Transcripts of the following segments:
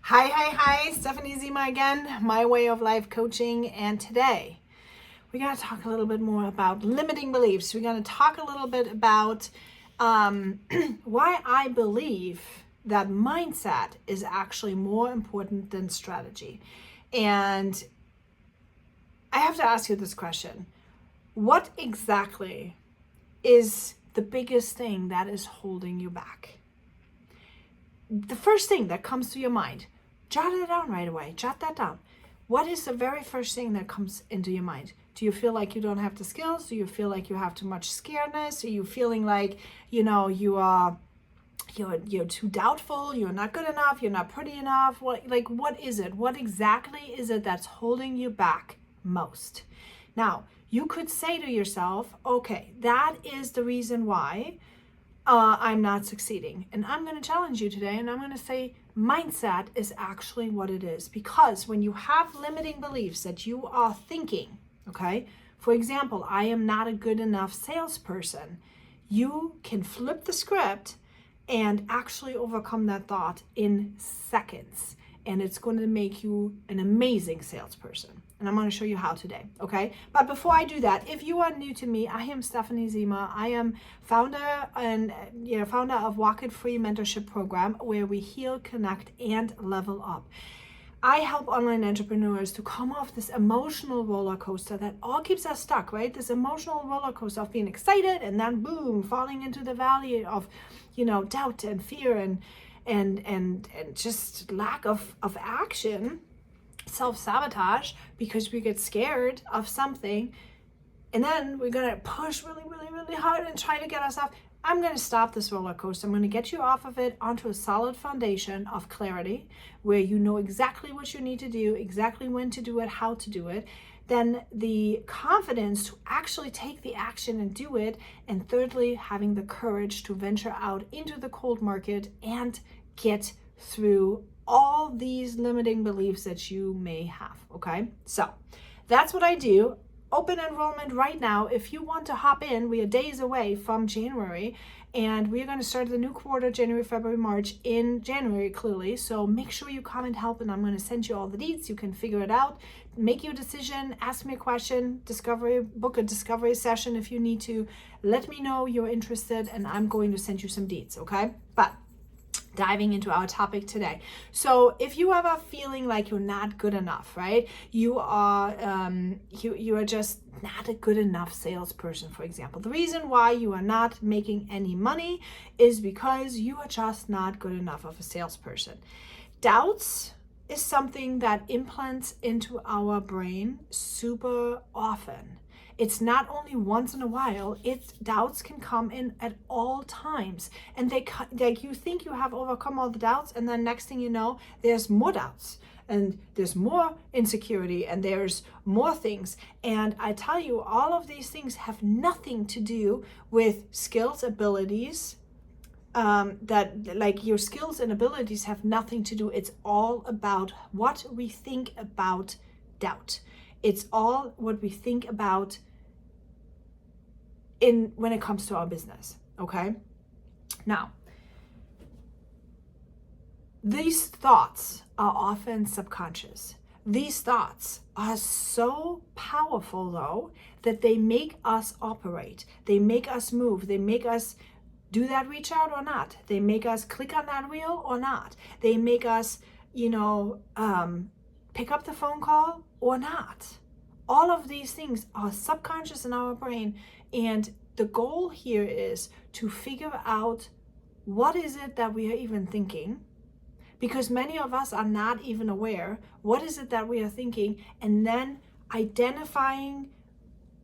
Hi, Stephanie Zima again, My Way of Life Coaching. And today we're going to talk a little bit more about limiting beliefs. We're going to talk a little bit about why I believe that mindset is actually more important than strategy. And I have to ask you this question. What exactly is the biggest thing that is holding you back? The first thing that comes to your mind, jot it down right away. Jot that down. What is the very first thing that comes into your mind? Do you feel like you don't have the skills? Do you feel like you have too much scaredness? Are you feeling like, you're too doubtful, you're not good enough, you're not pretty enough? What is it? What exactly is it that's holding you back most? Now, you could say to yourself, okay, that is the reason why I'm not succeeding. And I'm going to challenge you today, and I'm going to say mindset is actually what it is. Because when you have limiting beliefs that you are thinking, okay, for example, I am not a good enough salesperson, you can flip the script and actually overcome that thought in seconds. And it's going to make you an amazing salesperson. And I'm going to show you how today, okay? But before I do that, if you are new to me, I am Stephanie Zima. I am founder of Walk It Free Mentorship Program, where we heal, connect, and level up. I help online entrepreneurs to come off this emotional roller coaster that all keeps us stuck, right? This emotional roller coaster of being excited and then boom, falling into the valley of, doubt and fear and just lack of action, self-sabotage, because we get scared of something, and then we're going to push really, really, really hard and try to get us off. I'm going to stop this roller coaster. I'm going to get you off of it onto a solid foundation of clarity, where you know exactly what you need to do, exactly when to do it, how to do it. Then the confidence to actually take the action and do it. And thirdly, having the courage to venture out into the cold market and get through all these limiting beliefs that you may have, okay? So that's what I do. Open enrollment right now. If you want to hop in, we are days away from January, and we're going to start the new quarter, January, February, March, in January, clearly. So make sure you come and help, and I'm going to send you all the deets. You can figure it out, make your decision, ask me a question, book a discovery session if you need to. Let me know you're interested, and I'm going to send you some deets, okay? But diving into our topic today. So if you ever feeling like you're not good enough, right? You are just not a good enough salesperson, for example. The reason why you are not making any money is because you are just not good enough of a salesperson. Doubts is something that implants into our brain super often. It's not only once in a while, doubts can come in at all times. And you think you have overcome all the doubts, and then next thing you know, there's more doubts, and there's more insecurity, and there's more things. And I tell you, all of these things have nothing to do with skills, abilities, your skills and abilities have nothing to do. It's all about what we think about doubt. It's all what we think about when it comes to our business, okay? Now, these thoughts are often subconscious. These thoughts are so powerful, though, that they make us operate. They make us move. They make us do that reach out or not. They make us click on that wheel or not. They make us, pick up the phone call or not. All of these things are subconscious in our brain, and the goal here is to figure out what is it that we are even thinking, because many of us are not even aware what is it that we are thinking, and then identifying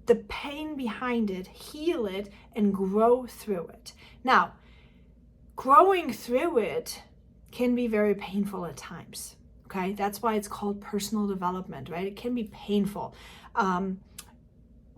the pain behind it, heal it, and grow through it. Now, growing through it can be very painful at times. Okay, that's why it's called personal development, right? It can be painful.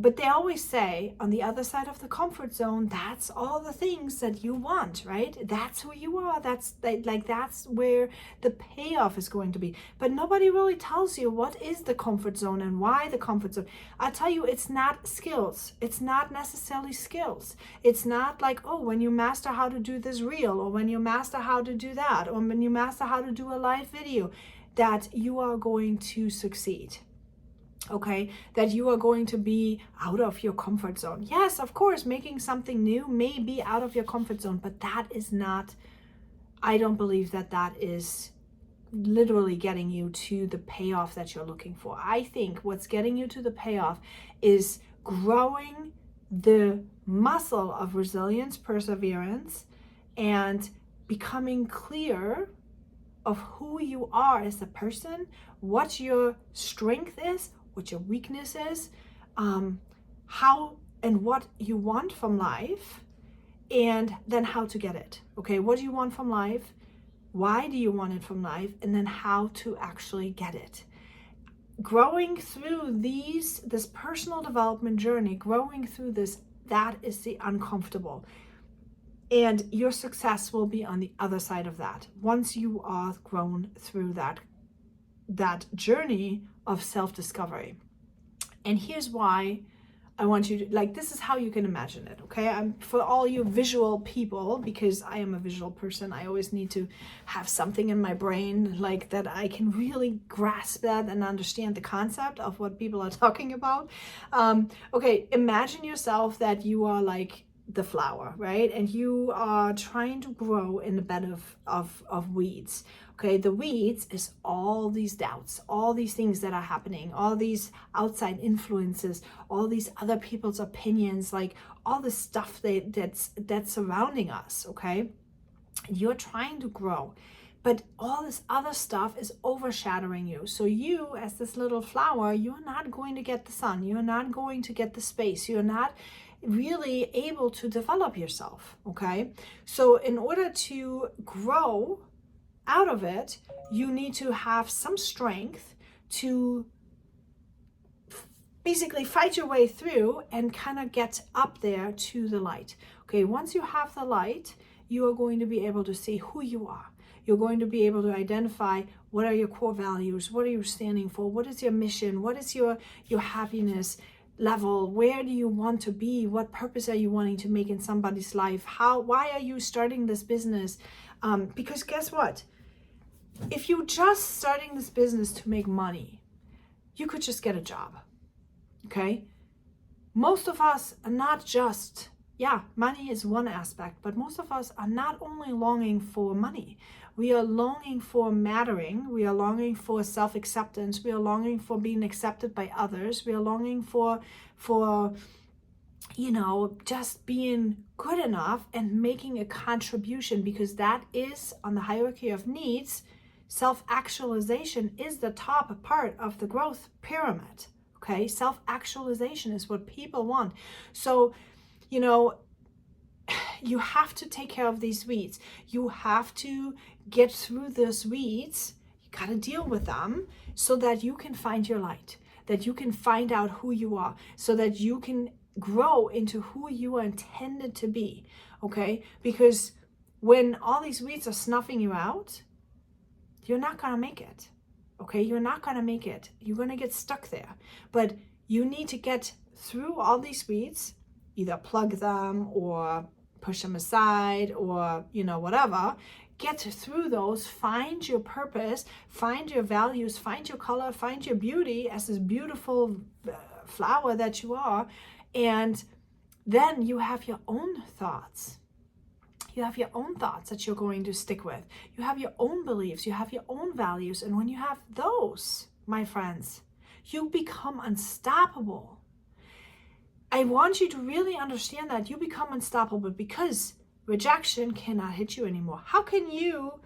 But they always say on the other side of the comfort zone, that's all the things that you want, right? That's who you are. That's that's where the payoff is going to be. But nobody really tells you what is the comfort zone and why the comfort zone. I tell you, it's not skills. It's not necessarily skills. It's not like, oh, when you master how to do this reel, or when you master how to do that, or when you master how to do a live video, that you are going to succeed. Okay, that you are going to be out of your comfort zone. Yes, of course, making something new may be out of your comfort zone, but that is not, I don't believe that that is literally getting you to the payoff that you're looking for. I think what's getting you to the payoff is growing the muscle of resilience, perseverance, and becoming clear of who you are as a person, what your strength is, what your weakness is, how and what you want from life, and then how to get it. Okay, what do you want from life? Why do you want it from life? And then how to actually get it. Growing through this personal development journey, growing through this, that is the uncomfortable. And your success will be on the other side of that. Once you are grown through that journey of self-discovery. And here's why I want you to, this is how you can imagine it, okay? For all you visual people, because I am a visual person, I always need to have something in my brain that I can really grasp that and understand the concept of what people are talking about. Okay, imagine yourself that you are like the flower, right? And you are trying to grow in a bed of weeds. Okay, the weeds is all these doubts, all these things that are happening, all these outside influences, all these other people's opinions, all the stuff that's surrounding us. Okay, you're trying to grow, but all this other stuff is overshadowing you. So you, as this little flower, you're not going to get the sun. You're not going to get the space. You're not really able to develop yourself. Okay, so in order to grow out of it, you need to have some strength to basically fight your way through and kind of get up there to the light. Okay, once you have the light, you are going to be able to see who you are. You're going to be able to identify what are your core values, what are you standing for, what is your mission, what is your happiness level, where do you want to be, what purpose are you wanting to make in somebody's life, why are you starting this business? Because guess what? If you're just starting this business to make money, you could just get a job. Okay? Most of us are not just, money is one aspect, but most of us are not only longing for money. We are longing for mattering. We are longing for self-acceptance. We are longing for being accepted by others. We are longing for just being good enough and making a contribution, because that is on the hierarchy of needs. Self-actualization is the top part of the growth pyramid. Okay, self-actualization is what people want. So, you have to take care of these weeds. You have to get through those weeds. You got to deal with them so that you can find your light, that you can find out who you are, so that you can grow into who you are intended to be. Okay, because when all these weeds are snuffing you out, you're not going to make it. Okay, you're not going to make it. You're going to get stuck there. But you need to get through all these weeds, either plug them or push them aside or, whatever. Get through those, find your purpose, find your values, find your color, find your beauty as this beautiful flower that you are. And then you have your own thoughts. You have your own thoughts that you're going to stick with. You have your own beliefs. You have your own values. And when you have those, my friends, you become unstoppable. I want you to really understand that you become unstoppable, because rejection cannot hit you anymore. How can you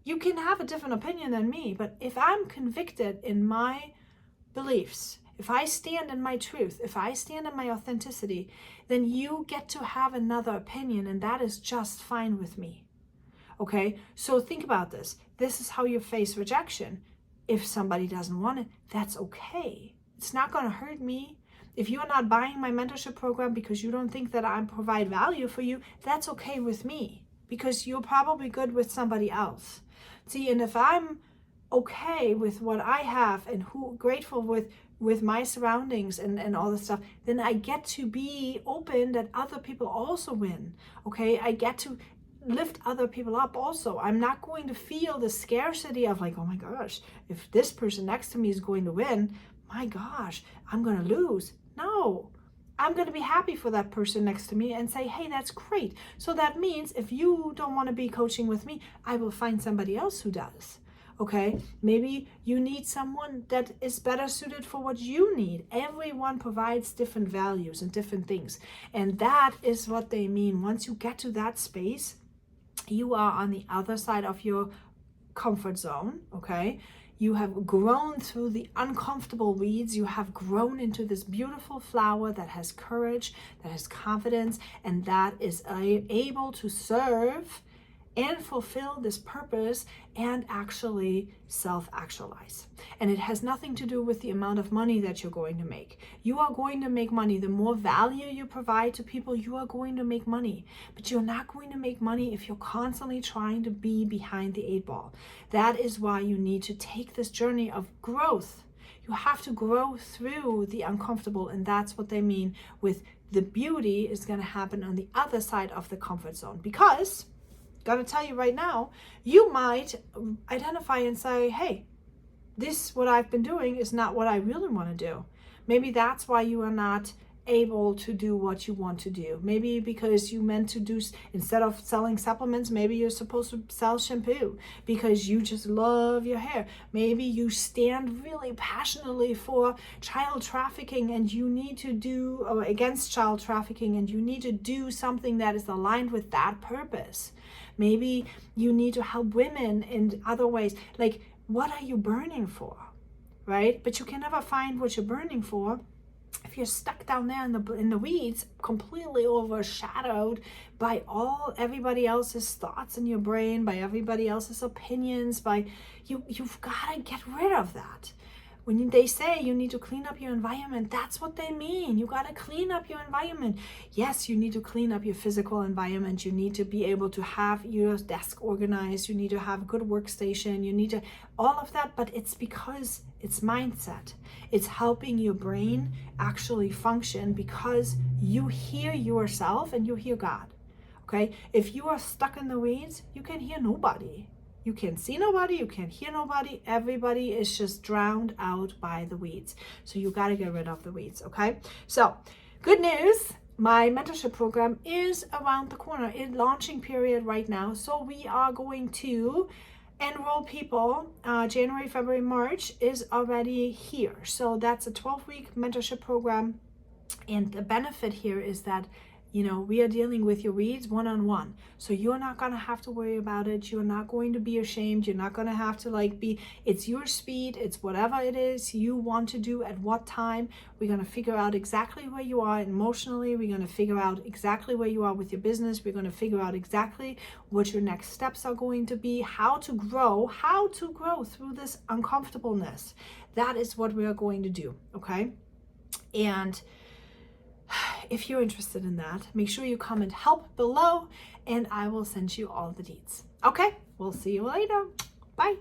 can have a different opinion than me, but if I'm convicted in my beliefs, if I stand in my truth, if I stand in my authenticity, then you get to have another opinion, and that is just fine with me. Okay, so think about this. This is how you face rejection. If somebody doesn't want it, that's okay. It's not going to hurt me. If you're not buying my mentorship program because you don't think that I provide value for you, that's okay with me, because you're probably good with somebody else. See, and if I'm okay with what I have and grateful with my surroundings and all this stuff, then I get to be open that other people also win. Okay, I get to lift other people up also. I'm not going to feel the scarcity of like, oh my gosh, if this person next to me is going to win, my gosh, I'm going to lose. No, I'm going to be happy for that person next to me and say, hey, that's great. So that means if you don't want to be coaching with me, I will find somebody else who does. Okay, maybe you need someone that is better suited for what you need. Everyone provides different values and different things. And that is what they mean. Once you get to that space, you are on the other side of your comfort zone, okay? You have grown through the uncomfortable weeds. You have grown into this beautiful flower that has courage, that has confidence, and that is able to serve and fulfill this purpose and actually self-actualize. And it has nothing to do with the amount of money that you're going to make. You are going to make money. The more value you provide to people, you are going to make money. But you're not going to make money if you're constantly trying to be behind the 8 ball. That is why you need to take this journey of growth. You have to grow through the uncomfortable, and that's what they mean with the beauty is going to happen on the other side of the comfort zone. Because gotta tell you right now, you might identify and say, hey, this, what I've been doing is not what I really want to do. Maybe that's why you are not able to do what you want to do. Maybe because you meant to do, instead of selling supplements, maybe you're supposed to sell shampoo because you just love your hair. Maybe you stand really passionately for child trafficking and you need to do, or against child trafficking, and you need to do something that is aligned with that purpose. Maybe you need to help women in other ways. Like, what are you burning for, right? But you can never find what you're burning for if you're stuck down there in the weeds, completely overshadowed by everybody else's thoughts in your brain, by everybody else's opinions, you've got to get rid of that. When they say you need to clean up your environment, that's what they mean. You got to clean up your environment. Yes, you need to clean up your physical environment. You need to be able to have your desk organized. You need to have a good workstation. You need to, all of that, but it's because it's mindset. It's helping your brain actually function because you hear yourself and you hear God. Okay? If you are stuck in the weeds, you can hear nobody. You can't see nobody, you can't hear nobody. Everybody is just drowned out by the weeds. So you got to get rid of the weeds, okay? So, good news. My mentorship program is around the corner. It's launching period right now. So we are going to enroll people. January, February, March is already here. So that's a 12-week mentorship program. And the benefit here is that we are dealing with your weeds one-on-one. So you're not going to have to worry about it. You're not going to be ashamed. You're not going to have to it's your speed. It's whatever it is you want to do at what time. We're going to figure out exactly where you are emotionally. We're going to figure out exactly where you are with your business. We're going to figure out exactly what your next steps are going to be, how to grow through this uncomfortableness. That is what we are going to do. Okay. And if you're interested in that, make sure you comment help below and I will send you all the deets. Okay, we'll see you later. Bye.